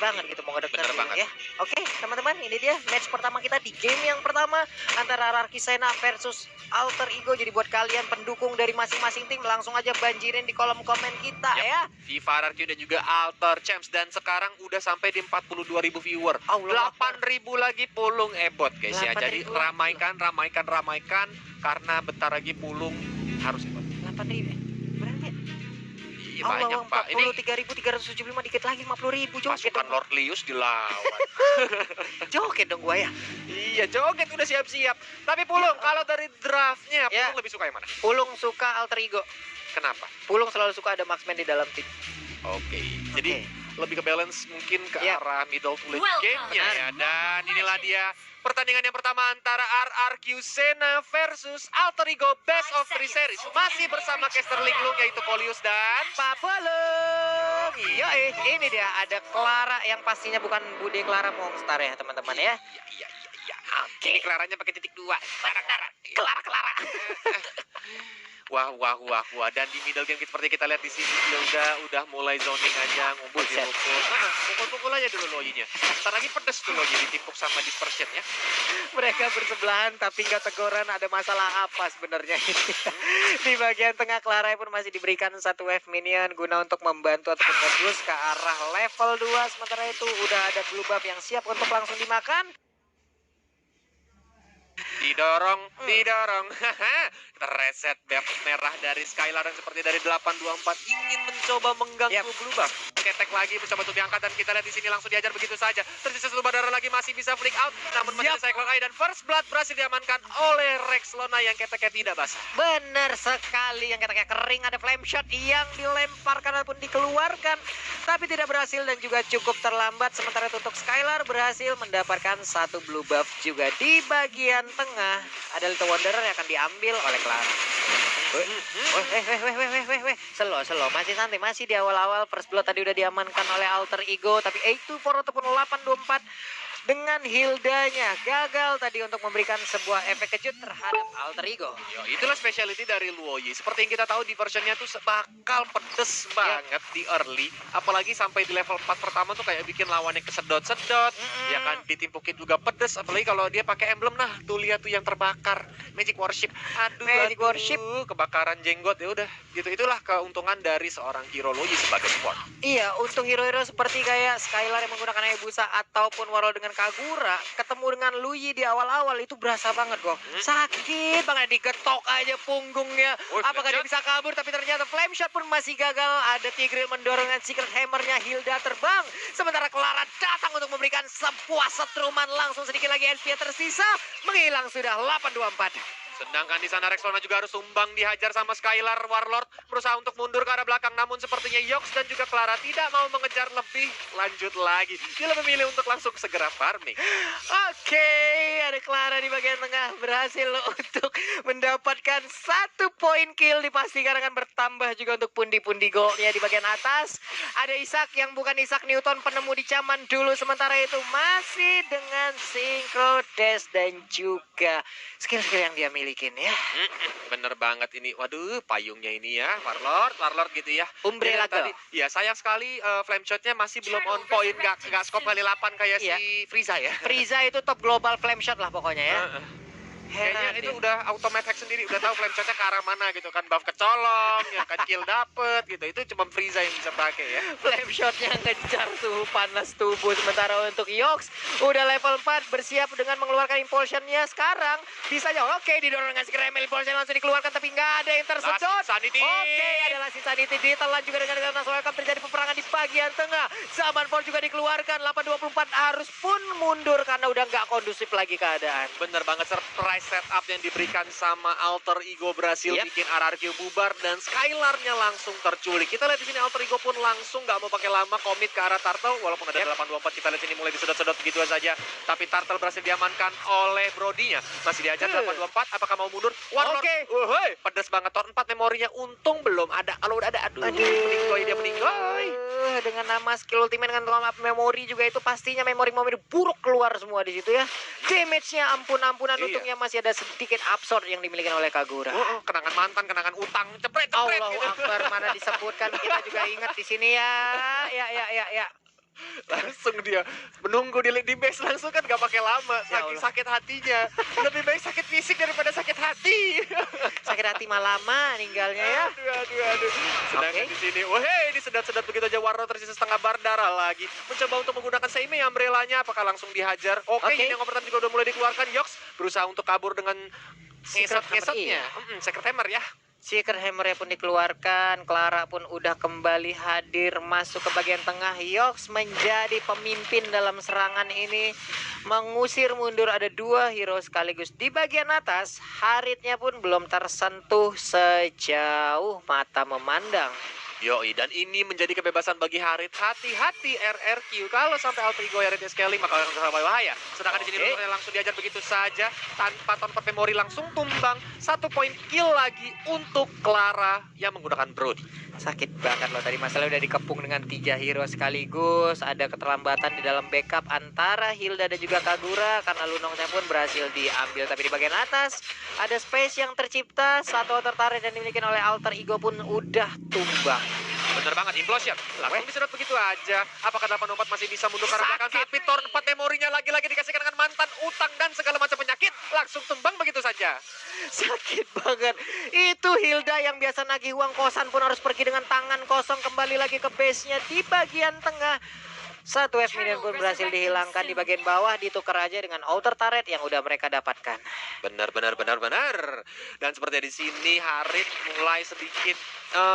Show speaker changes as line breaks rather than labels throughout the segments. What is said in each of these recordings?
banget gitu mau ngedeketin
Bener banget.
ya. Oke, teman-teman, ini dia match pertama kita di game yang pertama antara Rarky Sena versus Alter Ego. Jadi buat kalian pendukung dari masing-masing tim langsung aja banjirin di kolom komen kita ya.
FIFA RRQ dan juga Alter Champs, dan sekarang udah sampai di 42.000 viewer. 8.000 lagi Pulung Ebot guys ya. Jadi
8.000.
ramaikan karena bentar lagi Pulung harus Ebot.
8.000 berarti ya?
Iya banyak Pak. Ini
43.375 dikit lagi 50.000. Joget
pasukan
dong.
Lord Lius dilawan.
Joget dong gua ya.
Iya, joget udah siap-siap. Tapi Pulung, kalau dari draftnya,
Ya.
Pulung lebih suka yang mana?
Pulung suka Alter Ego.
Kenapa?
Pulung selalu suka ada marksman di dalam tim.
Oke, jadi lebih ke balance mungkin ke
Ya.
arah middle to late
Welcome.
game-nya ya. Dan inilah dia pertandingan yang pertama antara RRQ Sena versus Alter Ego Best of 3 Series. Masih bersama caster Linglung yaitu Polius dan
Papelung. Iya, ini dia ada Clara yang pastinya bukan Bude Clara Monster ya teman-teman ya.
Iya. Ini Claranya pakai titik 2.
Clara.
Wah. Dan di middle game seperti kita lihat di sini dia udah mulai zoning aja, ngumpul di
Buset.
ruko. Pukul-pukul aja dulu loyinya. Ntar lagi pedes tuh loyi ditimpuk sama dispersion ya.
Mereka bersebelahan tapi nggak teguran, ada masalah apa sebenarnya ini. Di bagian tengah Clara pun masih diberikan satu wave minion guna untuk membantu ataupun nge-boost ke arah level 2. Sementara itu udah ada blue buff yang siap untuk langsung dimakan.
Didorong. Kita reset buff merah dari Skylar dan seperti dari 824 ingin mencoba mengganggu blue buff. Ketek lagi mencoba untuk diangkat dan kita lihat di sini langsung diajar begitu saja. Tersisa satu darah lagi masih bisa flick out, namun masih ada Cyclone Eye dan First Blood berhasil diamankan oleh Rex Lona yang keteknya tidak basah.
Benar sekali, yang kayak kering, ada flame shot yang dilemparkan ataupun dikeluarkan tapi tidak berhasil dan juga cukup terlambat. Sementara itu untuk Skylar berhasil mendapatkan satu blue buff juga. Di bagian tengah ada Little Wanderer yang akan diambil oleh Clara. Slow, masih santai, masih di awal-awal. First blood tadi udah diamankan oleh Alter Ego, tapi 824 ataupun 824 dengan Hildanya gagal tadi untuk memberikan sebuah efek kejut terhadap Alter Ego.
Yo, itulah specialty dari Luoyi. Seperti yang kita tahu di versionnya tuh bakal pedes banget di early. Apalagi sampai di level 4 pertama tuh kayak bikin lawannya kesedot-sedot. Ya kan, ditimpukin juga pedes. Apalagi kalau dia pakai emblem, nah tuh lihat tuh yang terbakar. Magic Worship.
Magic Worship.
Kebakaran jenggot ya udah. Gitu, itulah keuntungan dari seorang hero Luoyi sebagai support.
Iya, untuk hero-hero seperti kayak Skylar yang menggunakan Hayabusa ataupun Warlord dengan Kagura ketemu dengan Luyi di awal-awal itu berasa banget kok. Sakit banget, digetok aja punggungnya. Apakah dia bisa kabur, tapi ternyata flame shot pun masih gagal. Ada Tigreal mendorong dengan secret hammernya, Hilda terbang. Sementara Clara datang untuk memberikan sebuah setruman, langsung sedikit lagi SP tersisa menghilang sudah 824.
Sedangkan di sana Rex Lona juga harus sumbang, dihajar sama Skylar. Warlord berusaha untuk mundur ke arah belakang, namun sepertinya Yox dan juga Clara tidak mau mengejar lebih lanjut lagi. Dia lebih memilih untuk langsung segera farming.
Oke, ada Clara di bagian tengah berhasil untuk mendapatkan 1 poin kill. Dipastikan akan bertambah juga untuk pundi-pundi goldnya di bagian atas. Ada Isaac yang bukan Isaac Newton, penemu di zaman dulu. Sementara itu masih dengan synchro dash dan juga skill-skill yang dia milikin ya.
Bener banget ini. Waduh, payungnya ini ya, Warlord gitu ya.
Umbrella
tadi. Ya, sayang sekali flame shotnya masih belum on point, nggak scope kali 8 kayak si Frieza ya.
Frieza itu top global flame shot lah pokoknya ya.
Kayaknya itu udah automate hack sendiri, udah tahu flame shotnya ke arah mana gitu kan, buff kecolong, ya kan kill dapet gitu. Itu cuma Frieza yang bisa pakai ya.
Flame shotnya ngejar suhu panas tubuh. Sementara untuk Yox udah level 4 bersiap dengan mengeluarkan impulsionnya. Sekarang bisa aja oke didorong dengan secret hammer, impulsion langsung dikeluarkan tapi nggak ada yang tersedot. Oke, adalah Sanity ditelan juga dengan Nanas Welcome. Terjadi peperangan di bagian tengah. Zaman Force juga dikeluarkan. 824 harus pun mundur karena udah nggak kondusif lagi keadaan.
Bener banget, surprise setup yang diberikan sama Alter Ego berhasil bikin RRQ bubar dan Skylar-nya langsung terculik. Kita lihat di sini Alter Ego pun langsung nggak mau pakai lama komit ke arah Turtle, walaupun ada 824. Kita lihat ini mulai disedot-sedot begitu saja, tapi Turtle berhasil diamankan oleh Brody-nya. Masih diajar 824, apakah mau mundur? Warlord, pedes banget. Tor 4 memorinya untung belum ada. Kalau udah ada, aduh. Dia meninggoy.
Dengan nama skill ultimate dengan total memori juga itu pastinya memori buruk keluar semua di situ ya. Damage-nya ampun-ampunan, untungnya masih ada sedikit absorb yang dimiliki oleh Kagura.
Kenangan mantan, kenangan utang, cepret
Allahu
gitu.
Akbar, mana disebutkan kita juga ingat di sini ya. Ya.
Langsung dia menunggu di base langsung kan gak pakai lama.
Ya
Saking
Allah.
sakit hatinya. Lebih baik sakit fisik daripada sakit hati.
Sakit hati mah lama ninggalnya ya.
Aduh. Sedangkan
Oke.
di sini, wahey, disedat-sedat begitu aja. Warrior tersisa setengah bar darah lagi. Mencoba untuk menggunakan Seimei umbrella-nya. Apakah langsung dihajar? Oke,
Oke.
yang pertama juga udah mulai dikeluarkan. Yox berusaha untuk kabur dengan
Secret
ngesot-ngesotnya.
Hammer,
Secret Hammer ya.
Secret Hammer-nya pun dikeluarkan, Clara pun udah kembali hadir masuk ke bagian tengah. Yox menjadi pemimpin dalam serangan ini, mengusir mundur ada 2 hero sekaligus. Di bagian atas, Haritnya pun belum tersentuh sejauh mata memandang.
Yoi, dan ini menjadi kebebasan bagi Harit. Hati-hati RRQ. Kalau sampai Alter Ego Haritnya scaling, maka akan sangat bahaya. Sedangkan di sini
Oke.
Lurnya langsung diajar begitu saja. Tanpa memori langsung tumbang. 1 poin kill lagi untuk Clara yang menggunakan Brody.
Sakit banget loh, tadi masalah udah dikepung dengan 3 hero sekaligus. Ada keterlambatan di dalam backup antara Hilda dan juga Kagura, karena Lunongnya pun berhasil diambil. Tapi di bagian atas ada space yang tercipta. 1 outer turret yang dimiliki oleh Alter Ego pun udah tumbang.
Bener banget, implosion. Langsung disedot begitu aja. Apakah 84 masih bisa mundur ke arah belakang? Tapi Torn 4 memorinya lagi-lagi dikasihkan dengan mantan, utang, dan segala macam penyakit. Langsung tumbang begitu saja.
Sakit banget. Itu Hilda yang biasa nagih uang kosan pun harus pergi dengan tangan kosong kembali lagi ke base-nya di bagian tengah. 1 F minion pun berhasil dihilangkan di bagian bawah, ditukar aja dengan outer turret yang udah mereka dapatkan.
Benar. Dan seperti di sini Harit mulai sedikit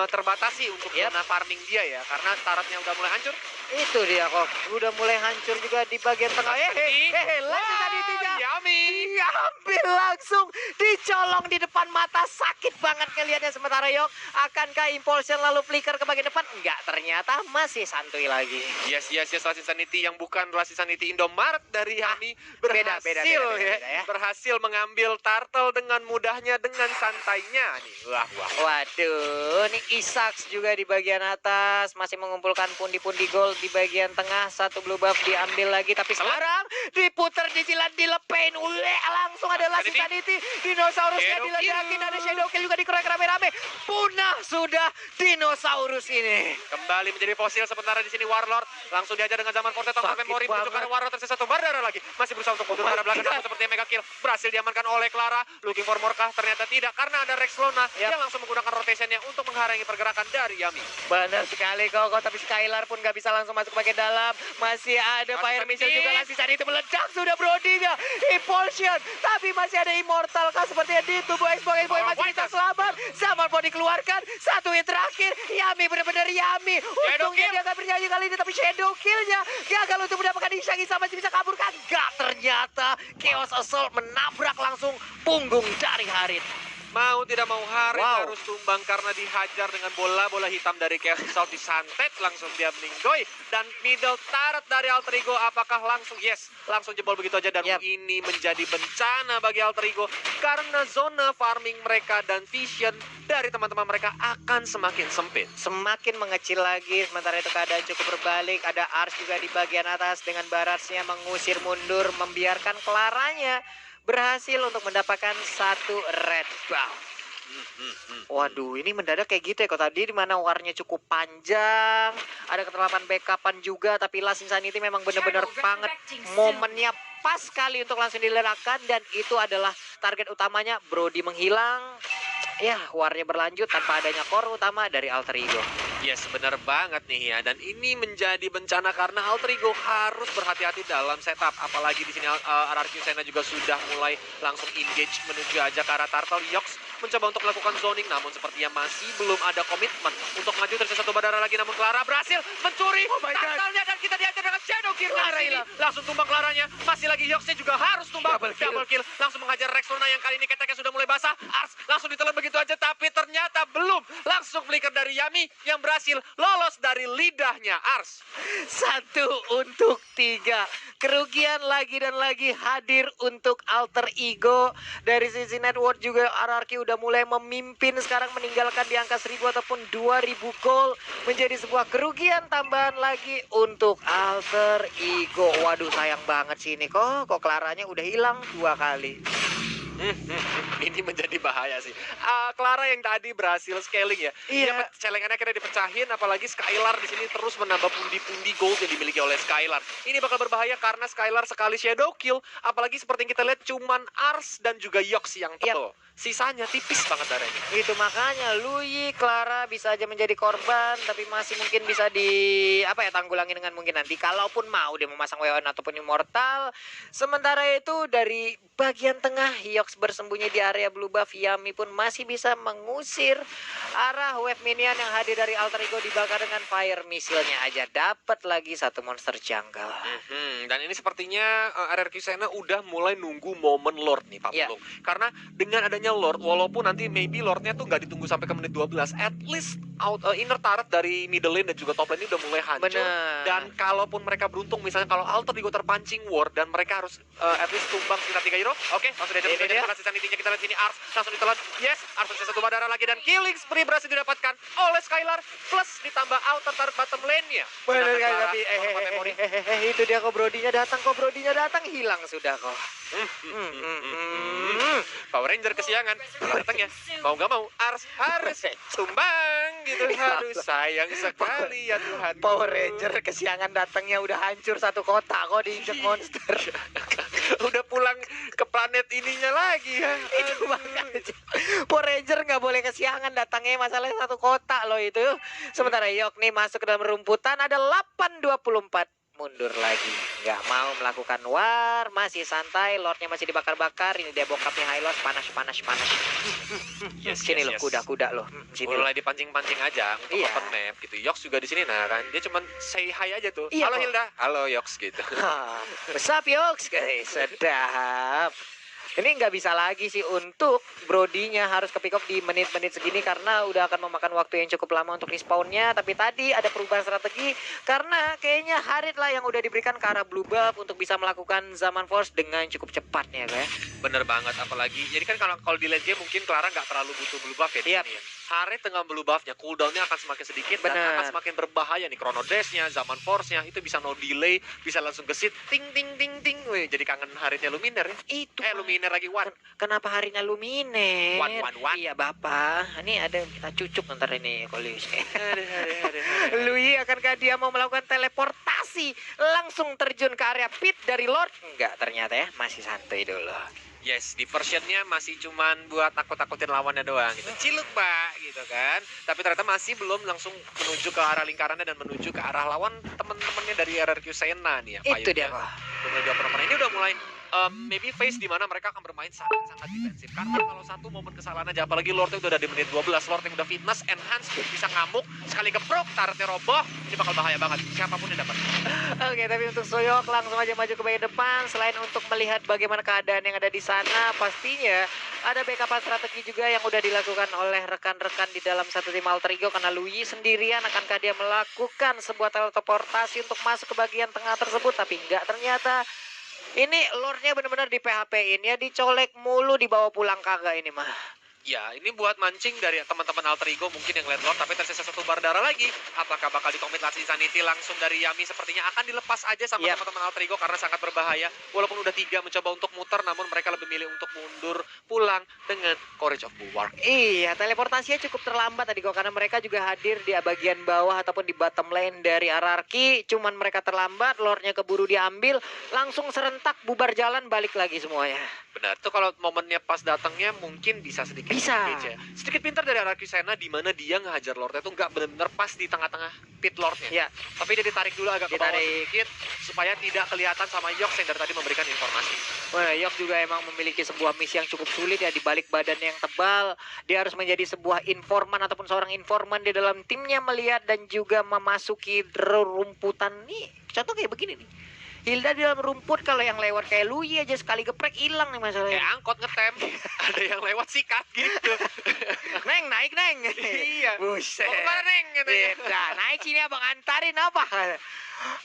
terbatasi untuk zona farming dia ya, karena startnya udah mulai hancur.
Itu dia kok, udah mulai hancur juga di bagian tengah. Langsung tadi tiga.
Yummy.
Diambil langsung, dicolong di depan mata, sakit banget ngelihatnya. Sementara Yok, akankah Impulsion lalu flicker ke bagian depan? Enggak, ternyata masih santuy lagi.
Yes, Last Insanity yang bukan Last Insanity Indomaret dari Yami
beda,
berhasil
beda ya.
berhasil mengambil turtle dengan mudahnya, dengan santainya nih. Wah.
Waduh, ini Isaacs juga di bagian atas masih mengumpulkan pundi-pundi gold di bagian tengah. 1 blue buff diambil lagi, tapi sekarang diputar di jilat, dilepain. Langsung ada Last Insanity. Dinosaurusnya diledakin, ada Shadow Kill juga dikerek rame-rame. Punah sudah dinosaurus ini.
Kembali menjadi fosil sementara di sini Warlord langsung diajar dengan zaman Forte Tongkat
Sakit
Memori menuju ke arah
banget.
Warlord tersisa 1 bar darah lagi. Masih berusaha untuk mundur ke arah belakang namun seperti mega kill berhasil diamankan oleh Clara. Looking for more kah? Ternyata tidak, karena ada Rex Lona yang langsung menggunakan rotationnya untuk menghalangi pergerakan dari Yami.
Benar sekali kok, tapi Skylar pun gak bisa langsung masuk ke bagian dalam. Masih ada Fire Missile juga, Last Insanity meledak sudah Brody-nya. Impulsion, tapi masih ada Immortal kah sepertinya di tubuh X-Boy masih bisa selamat. Zaman pun dikeluarkan, 1 hit terakhir. Yami benar-benar Yami. Untungnya dia gak bernyanyi kali ini, tapi Shadow Kill-nya gagal untuk mendapatkan Isha-Isha. Masih bisa kabur kan? Gak, ternyata Chaos Assault menabrak langsung punggung dari Harit.
Mau tidak mau Harit
Wow.
harus tumbang karena dihajar dengan bola-bola hitam dari Chaos Assault, disantet langsung dia meninggoy. Dan middle turret dari Alter Ego apakah langsung? Yes, langsung jebol begitu aja. Dan ini menjadi bencana bagi Alter Ego karena zona farming mereka dan vision dari teman-teman mereka akan semakin sempit.
Semakin mengecil lagi, sementara itu keadaan cukup berbalik. Ada Ars juga di bagian atas dengan Baratsnya mengusir mundur, membiarkan Claranya berhasil untuk mendapatkan 1 red buff. Waduh, ini mendadak kayak gitu ya. Kok tadi di mana warnya cukup panjang, ada keterlambatan backupan juga, tapi Last Insanity memang benar-benar banget momennya pas sekali untuk langsung diledakan, dan itu adalah target utamanya. Brody menghilang. Ya, warnya berlanjut tanpa adanya core utama dari Alter Ego.
Yes, benar banget nih ya. Dan ini menjadi bencana karena Alter Ego harus berhati-hati dalam setup. Apalagi di sini RRQ Sena juga sudah mulai langsung engage menuju aja ke arah Turtle. Yox mencoba untuk melakukan zoning, namun sepertinya masih belum ada komitmen untuk maju. Tersisa 1 badara lagi, namun Clara berhasil mencuri turtle-nya dan kita diajar dengan Shadow Kill. Clara hilang. Langsung tumbang Claranya. Masih lagi Yoxnya juga harus tumbang. Double kill. Langsung mengajar Rex Luna yang kali ini keteknya sudah mulai basah. Ars langsung ditelan begitu aja, tapi ternyata belum. Langsung flicker dari Yami yang berhasil lolos dari lidahnya Ars.
1 untuk 3. Kerugian lagi dan lagi hadir untuk Alter Ego. Dari sisi network juga RRQ udah mulai memimpin sekarang, meninggalkan di angka 1000 ataupun 2000 gol. Menjadi sebuah kerugian tambahan lagi untuk Alter Ego. Waduh, sayang banget sih ini. Kok Claranya udah hilang 2 kali.
Ini menjadi bahaya sih. Clara yang tadi berhasil scaling ya.
Iya.
Dia celengannya akhirnya dipecahin, apalagi Skylar di sini terus menambah pundi-pundi gold yang dimiliki oleh Skylar. Ini bakal berbahaya karena Skylar sekali shadow kill, apalagi seperti yang kita lihat cuman Ars dan juga Yox yang tebel. Sisanya tipis banget darahnya.
Itu makanya Lui, Clara bisa aja menjadi korban, tapi masih mungkin bisa tanggulangi dengan mungkin nanti kalaupun mau dia memasang weapon ataupun immortal. Sementara itu dari bagian tengah Yox bersembunyi di area blue buff, Yami pun masih bisa mengusir arah wave minion yang hadir dari alter ego, dibakar dengan fire missile-nya aja. Dapat lagi satu monster jungle.
Dan ini sepertinya RRQ Sena udah mulai nunggu momen Lord nih Pak Pulung. Karena dengan adanya Lord, walaupun nanti maybe Lordnya tuh nggak ditunggu sampai ke menit 12, at least inner turret dari middle lane dan juga top lane ini udah mulai hancur.
Bener.
Dan kalaupun mereka beruntung, misalnya kalau alter ego terpancing ward dan mereka harus at least tumbang sekitar 3 hero. Oke, langsung diajar sisa nitinya, kita lihat sini Ars langsung ditelan. Yes, Ars bisa satu darah lagi dan killing spree berhasil didapatkan oleh Skylar plus ditambah outer turret bottom lane-nya.
Bener kan, tapi itu dia kok Brodinya datang hilang sudah kok.
Power Ranger kesiangan datang ya, mau gak mau Ars harus tumbang gitu. Aduh sayang sekali ya Tuhan.
Power Ranger kesiangan datangnya udah hancur satu kota kok diinjek monster.
Udah pulang ke planet ininya lagi ya.
Itu makanya Power Ranger nggak boleh kesiangan datangnya, masalahnya satu kota loh itu. Sementara Yok nih masuk ke dalam rumputan, ada 8-24. Mundur lagi, nggak mau melakukan war, masih santai. Lordnya masih dibakar-bakar. Ini dia bokapnya Hylos, panas. Sini loh, kuda-kuda loh. Sini
mulai dipancing-pancing aja untuk
Iya.
open map gitu. Yox juga di sini, nah kan dia cuman say hi aja tuh.
Iya,
Halo
kok.
Hilda, halo Yox gitu.
Besap Yoks, guys, sedap. Ini nggak bisa lagi sih untuk Brodinya harus ke pick up di menit-menit segini karena udah akan memakan waktu yang cukup lama untuk respawnnya. Tapi tadi ada perubahan strategi karena kayaknya Harit lah yang udah diberikan ke arah blue buff untuk bisa melakukan Zaman Force dengan cukup cepatnya kayak.
Bener banget, apalagi jadi kan kalau di late game mungkin Clara nggak terlalu butuh blue buff ya di
Yap.
sini ya. Harit dengan blue buffnya cooldownnya akan semakin sedikit dan
Bener.
akan semakin berbahaya nih. Chrono Dash-nya, Zaman Force-nya itu bisa no delay, bisa langsung gesit ting ting ting ting. Wih, jadi kangen Haritnya Luminer ya.
Itu
Luminer lagi one.
kenapa harinya Luminer?
One.
Iya Bapak, ini ada kita cucuk ntar ini Kolius.
Aduh.
Lui, akankah dia mau melakukan teleportasi langsung terjun ke area pit dari Lord? Enggak, ternyata ya masih santai dulu.
Yes, di versionnya masih cuman buat takut-takutin lawannya doang gitu. Ciluk Pak gitu kan. Tapi ternyata masih belum langsung menuju ke arah lingkarannya dan menuju ke arah lawan temen-temennya dari RRQ Sena nih ya.
Itu dia kok.
Ini udah mulai maybe phase di mana mereka akan bermain sangat-sangat defensif. Karena kalau satu momen kesalahan aja, apalagi Lordnya udah di menit 12, Lord yang udah fitness, enhance, bisa ngamuk, sekali geprok, turretnya roboh, ini bakal bahaya banget. Siapapun yang dapat.
Oke, tapi untuk Soyok langsung aja maju ke bagian depan. Selain untuk melihat bagaimana keadaan yang ada di sana, pastinya ada backup strategi juga yang udah dilakukan oleh rekan-rekan di dalam satu tim alter ego. Karena Lui sendirian, akankah dia melakukan sebuah teleportasi untuk masuk ke bagian tengah tersebut? Tapi enggak, ternyata ini Lordnya benar-benar di PHP-in ya, dicolek mulu, dibawa pulang kagak ini mah.
Ya, ini buat mancing dari teman-teman alter ego mungkin yang lihat Lord, tapi tersisa satu bar darah lagi. Apakah bakal dikomit Last Insanity langsung dari Yami? Sepertinya akan dilepas aja sama teman-teman alter ego karena sangat berbahaya. Walaupun udah 3 mencoba untuk muter, namun mereka lebih milih untuk mundur pulang dengan Courage of Bulwark.
Iya, teleportasinya cukup terlambat tadi kok, karena mereka juga hadir di bagian bawah ataupun di bottom lane dari RRQ. Cuman mereka terlambat, Lordnya keburu diambil, langsung serentak bubar jalan, balik lagi semuanya.
Benar, tuh kalau momennya pas datangnya mungkin bisa sedikit engage ya. Sedikit pintar dari RRQ Sena di mana dia ngehajar Lordnya tuh nggak benar-benar pas di tengah-tengah pit Lordnya.
Ya.
Tapi dia ditarik dulu agak ke bawah sedikit supaya tidak kelihatan sama Yox yang dari tadi memberikan informasi.
Wah, Yok juga emang memiliki sebuah misi yang cukup sulit ya, di balik badannya yang tebal. Dia harus menjadi sebuah informan ataupun seorang informan di dalam timnya, melihat dan juga memasuki rumputan nih. Contoh kayak begini nih. Hilda di dalam rumput, kalau yang lewat kayak Lui aja sekali geprek hilang nih masalahnya.
Kayak angkot ngetem, ada yang lewat sikat gitu.
Neng, naik Neng.
Iya.
Buset.
Mau kemana Neng? Katanya.
Beda, naik sini abang antarin apa?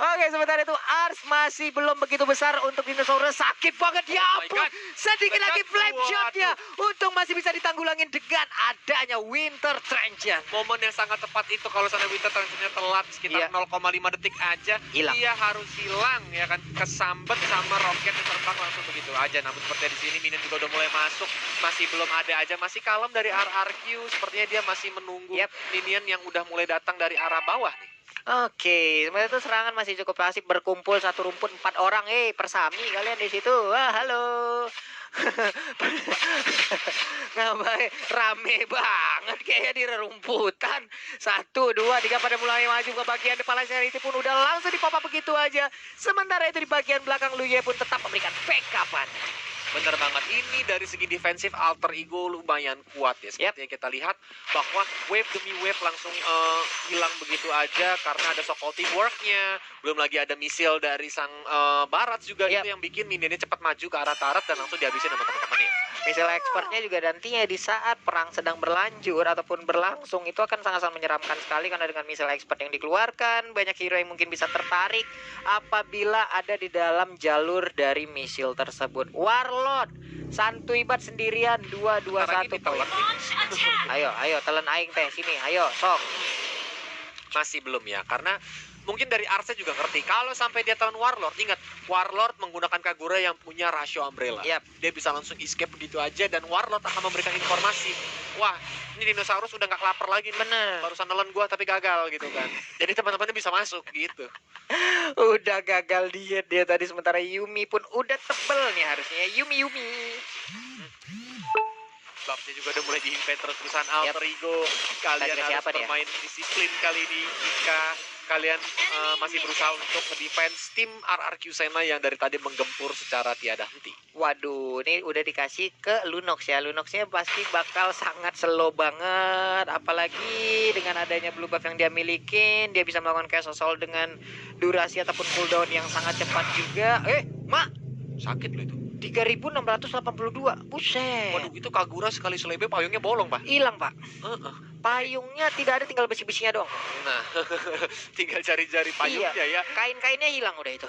Oke, sementara itu Ars masih belum begitu besar untuk dinosaurus. Sakit banget, ya
Oh my
ampun.
God.
Sedikit lagi flame
Waduh.
shotnya. Untung masih bisa ditanggulangin dengan adanya Winter Transient.
Momen yang sangat tepat itu kalau sana Winter Transitnya telat sekitar
Iya.
0,5 detik aja,
Hilang.
dia harus hilang ya kan, kesambet sama roket yang terbang langsung begitu aja. Namun sepertinya di sini minion juga udah mulai masuk, masih belum ada aja, masih kalem dari RRQ. Sepertinya dia masih menunggu
Yap.
minion yang udah mulai datang dari arah bawah nih.
Oke, sebenarnya itu serangan masih cukup asik, berkumpul satu rumput 4 orang. Persami kalian di situ. Wah, halo. Ngapain rame banget kayak di rerumputan. 1, 2, 3 pada mulai maju ke bagian depan. Charity pun udah langsung dipop-up begitu aja. Sementara itu di bagian belakang Luye pun tetap memberikan backup-an.
Bener banget, ini dari segi defensif Alter Ego lumayan kuat ya. Seperti yang kita lihat bahwa wave demi wave langsung hilang begitu aja karena ada so-called teamwork-nya. Belum lagi ada misil dari sang Barat juga itu yang bikin minionnya cepat maju ke arah turret dan langsung dihabisin sama teman-temannya.
Misil expertnya juga nantinya di saat perang sedang berlanjut ataupun berlangsung itu akan sangat-sangat menyeramkan sekali karena dengan misil expert yang dikeluarkan banyak hero yang mungkin bisa tertarik apabila ada di dalam jalur dari misil tersebut. Warlord santuy bat sendirian 221 poin. Ayo telan aing teh sini, ayo sok.
Masih belum ya, karena mungkin dari Arse juga ngerti kalau sampai dia tahun Warlord, ingat Warlord menggunakan Kagura yang punya rasio umbrella.
Yap.
Dia bisa langsung escape begitu aja dan Warlord akan memberikan informasi. Wah, ini dinosaurus udah nggak lapar lagi.
Bener.
Barusan nelen gua tapi gagal gitu kan. Jadi teman-temannya bisa masuk gitu.
Udah gagal diet dia tadi, sementara Yumi pun udah tebel nih harusnya. Yumi.
Babnya juga udah mulai dihimpit terus-terusan Alter Ego. Kalian
Tadi
harus
siapa dia?
bermain disiplin kali ini jika kalian masih berusaha untuk defense tim RRQ Sena yang dari tadi menggempur secara tiada henti.
Waduh, ini udah dikasih ke Lunox ya. Lunoxnya pasti bakal sangat slow banget. Apalagi dengan adanya blue buff yang dia milikin, dia bisa melakukan chaos assault dengan durasi ataupun cooldown yang sangat cepat juga. Mak,
Sakit loh itu.
3682. Buset.
Waduh, itu Kagura sekali selebe payungnya bolong, Pak.
Hilang, Pak.
Heeh.
Payungnya tidak ada, tinggal besi-besinya doang.
Nah, tinggal jari-jari payungnya ya.
Kain-kainnya hilang udah itu.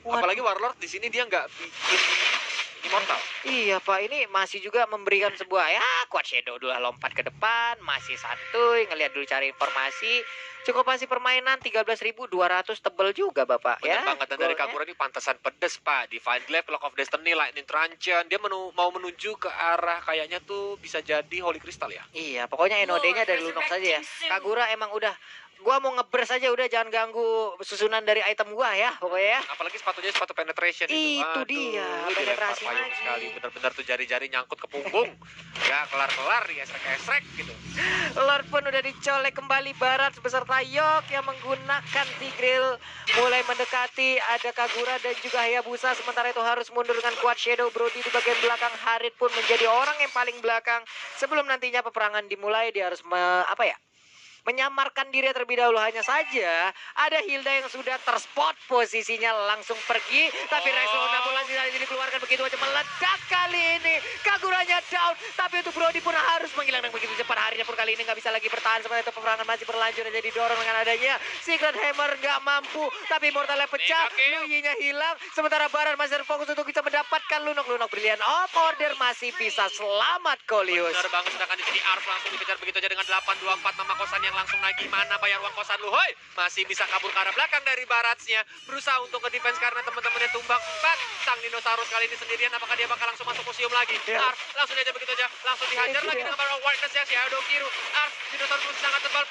Waduh.
Apalagi Warlord di sini dia nggak bikin immortal.
Iya Pak, ini masih juga memberikan sebuah Quad Shadow dulu lompat ke depan, masih santuy, ngelihat dulu cari informasi. Cukup masih permainan 13.200 tebel juga Bapak
Bener
ya.
banget, dan dari
golnya.
Kagura ini pantasan pedes Pak. Divine Glaive, Lock of Destiny, Lightning Truncheon. Dia mau menuju ke arah kayaknya tuh bisa jadi Holy Crystal ya.
Iya, pokoknya NOD-nya dari Lunox saja ya. Kagura emang udah, gua mau ngebers aja udah, jangan ganggu susunan dari item gua ya, pokoknya ya.
Apalagi sepatunya sepatu penetration
Itu
Aduh,
dia,
dilempar
penetrasi
payung
lagi.
sekali. Bener-bener tuh jari-jari nyangkut ke punggung. Ya kelar-kelar ya, esrek-esrek gitu.
Lord pun udah dicolek kembali Barat beserta Yok yang menggunakan Tigreal mulai mendekati. Ada Kagura dan juga Hayabusa, sementara itu harus mundur dengan Quad Shadow. Brody di bagian belakang, Harit pun menjadi orang yang paling belakang. Sebelum nantinya peperangan dimulai, dia harus menyamarkan diri terlebih dahulu. Hanya saja ada Hilda yang sudah terspot posisinya langsung pergi, tapi Resona pun langsung dikeluarkan begitu aja, meledak kali ini. Kaguranya down, tapi untuk Brody pun harus menghilang dengan begitu cepat. Harinya pun kali ini nggak bisa lagi bertahan, sementara itu peperangan masih berlanjut dan didorong dengan adanya Secret Hammer nggak mampu, tapi Mortalnya pecah, Luyi-nya hilang, sementara Baran masih terfokus untuk bisa mendapatkan Lunok Brilliant of Order masih bisa selamat Kolius.
Bener banget, sedangkan di sini Arf langsung dikejar begitu aja dengan 824 nama kosan yang langsung naik. Gimana bayar uang kosan lu, hoi? Masih bisa kabur ke arah belakang dari Baratsnya, berusaha untuk nge-defense karena teman-temannya tumbang 4. Sang dinosaurus kali ini sendirian, apakah dia bakal langsung masuk museum lagi? Arf langsung aja begitu aja, langsung dihajar lagi dengan Power of Whiteness ya, si Shadow Kiru. Arf, dinosaurus masih sangat tebal,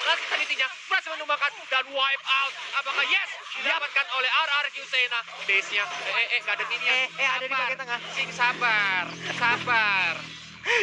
langsung sanitinya berhasil menumbangkan dan wipe out. Apakah yes? Didapatkan oleh RRQ Sena. Base-nya, gak ada minion.
Ada di bagian tengah.
Sing sabar.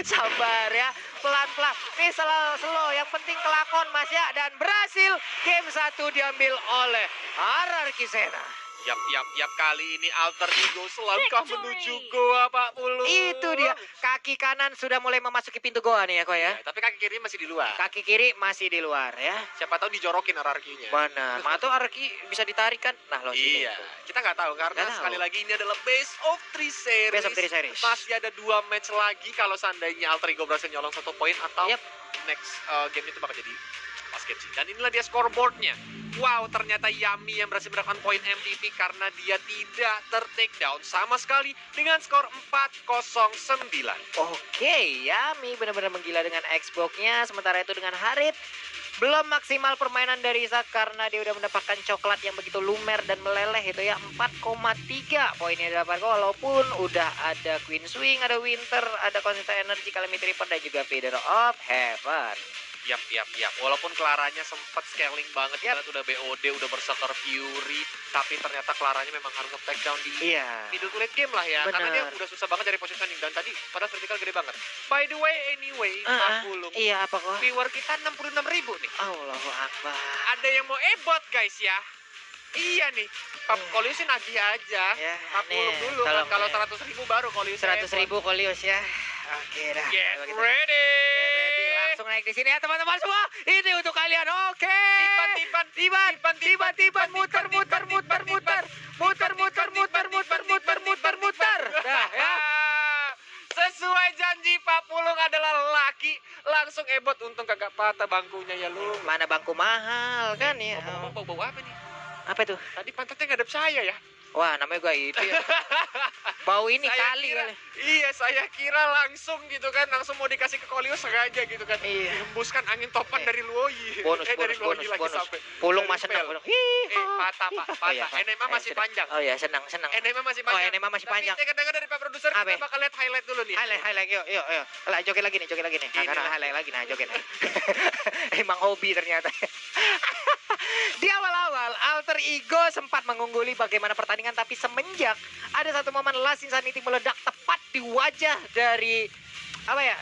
Sabar ya, pelan-pelan. Nih slow, yang penting kelakon Mas ya. Dan berhasil, game 1 diambil oleh RRQ Sena.
Yap, kali ini Alter Ego selangkah menuju goa Pak Pulu.
Itu dia, kaki kanan sudah mulai memasuki pintu goa nih ya Ko ya.
Tapi kaki kiri masih di luar.
Kaki kiri masih di luar ya.
Siapa tahu dijorokin RRQ-nya.
Mana? Atau RRQ bisa ditarikan? Nah loh
Iya, kita nggak tahu karena sekali lagi ini adalah Best of 3 series.
Best of 3 series.
Masih ada 2 match lagi kalau seandainya Alter Ego berhasil nyolong 1 poin atau
Yap.
next game itu bakal jadi pas game sih. Dan inilah dia scoreboardnya. Wow, ternyata Yami yang berhasil mendapatkan poin MVP karena dia tidak ter-take down sama sekali dengan skor 4-0-9.
Oke, Yami benar-benar menggila dengan Xbox-nya. Sementara itu dengan Harit belum maksimal permainan dari Isak karena dia udah mendapatkan coklat yang begitu lumer dan meleleh itu ya. 4,3 poinnya didapatkan walaupun udah ada Queen Swing, ada Winter, ada Consistent Energy, Calamity Reaper dan juga Feather of Heaven.
Yap. Walaupun Claranya sempat scaling banget,
Yap.
kita udah BOD, udah Berserker Fury, tapi ternyata Claranya memang harus nge-take down di
Iya.
middle to late game lah ya. Karena dia
Bener.
udah susah banget dari positioning dan tadi pada vertical gede banget. By the way, anyway, Pulung.
Iya apa kok?
Viewer kita 66.000 nih.
Allahu Akbar.
Ada yang mau ebot guys ya. Iya nih. Kolius sih nagih aja.
Ya,
40
nih,
dulu kan. Kalau 100.000 baru Kolius.
100.000 Kolius ya. Oke dah.
Get
Kalau gitu.
ready.
Ready, langsung naik di sini ya teman-teman semua. Ini untuk kalian. Oke.
Tiban.
Muter. Dah ya.
Sesuai janji Pak Pulung adalah laki. Langsung ebot, untung kagak patah bangkunya ya lu.
Mana bangku mahal kan ya.
Ngomong bau apa nih?
Apa itu?
Tadi pantatnya ngadep saya ya.
Wah, namanya gua itu ya. Bau ini kali.
Iya, saya kira langsung gitu kan, langsung mau dikasih ke Kolius sengaja gitu kan.
Iya.
Hembuskan angin topan dari Luoyi. Dari Luoyi lagi sampai.
Pulung
dari
mah senang.
Pel.
Pulung.
Patah Pak,
Oh, iya,
patah. Enema masih panjang.
Oh ya, senang.
Enema masih
Oh,
panjang.
Enema masih panjang.
Tapi dengar dari Pak Produser,
Apa?
kita bakal lihat highlight dulu nih.
Highlight, yuk. Lah, joget lagi nih. Nah, karena highlight lagi, nah joget. Emang hobi ternyata. Di awal-awal, Alter Ego sempat mengungguli bagaimana pertandingan, tapi semenjak ada satu momen Last Insanity meledak tepat di wajah dari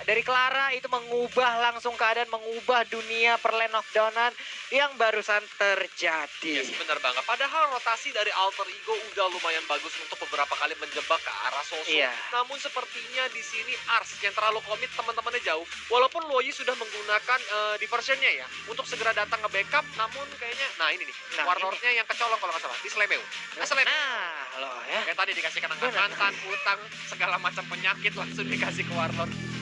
dari Clara, itu mengubah langsung keadaan, mengubah dunia perlane of Downan yang barusan terjadi.
Yes, benar banget. Padahal rotasi dari Alter Ego udah lumayan bagus untuk beberapa kali menjebak ke arah Soso.
Iya.
Namun sepertinya di sini Ars yang terlalu komit, teman-temannya jauh. Walaupun Luoyi sudah menggunakan diversionnya ya untuk segera datang nge-backup, namun kayaknya ini nih, Warlord-nya yang kecolong kalau nggak salah, di Slemeu.
Nah, loh ya.
Kayak tadi dikasih kenangan mantan, utang, segala macam penyakit langsung dikasih ke Warlord.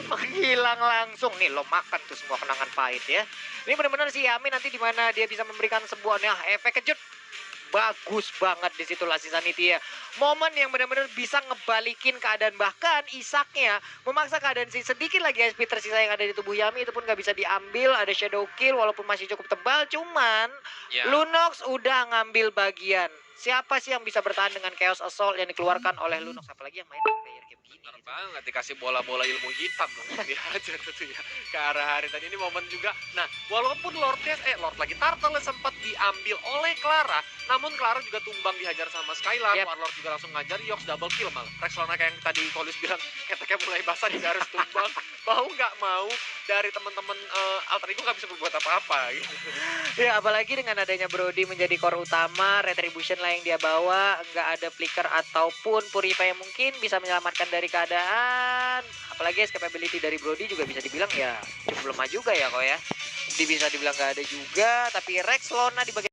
Menghilang langsung nih, lo makan tuh semua kenangan pahit ya. Ini benar-benar si Yami nanti di mana dia bisa memberikan sebuah efek kejut. Bagus banget di situ Last Insanity ya. Momen yang benar-benar bisa ngebalikin keadaan, bahkan Isaknya memaksa keadaan sedikit lagi SP tersisa yang ada di tubuh Yami itu pun gak bisa diambil. Ada Shadow Kill walaupun masih cukup tebal, cuman Lunox udah ngambil bagian. Siapa sih yang bisa bertahan dengan Chaos Assault yang dikeluarkan oleh Lunox, apalagi yang main player game gini.
Benar banget, dikasih bola-bola ilmu hitam dong. Dihajar tuh ya ke arah hari tadi. Ini momen juga. Nah, walaupun Lord lagi Turtle sempat diambil oleh Clara, namun Clara juga tumbang dihajar sama Skylar. Warlord juga langsung ngajar, Yox double kill malah. Rexlona kayak yang tadi Kolius bilang, keteknya mulai basah, dia harus tumbang. Mau nggak mau, dari teman-teman Alter Ego nggak bisa berbuat apa-apa gitu.
Ya, apalagi dengan adanya Brody menjadi core utama, Retribution lah yang dia bawa, nggak ada Flicker ataupun Purify yang mungkin bisa menyelamatkan dari keadaan. Apalagi escapability dari Brody juga bisa dibilang ya cukup lemah juga ya kok ya. Bisa dibilang nggak ada juga, tapi Rex Lona di bagian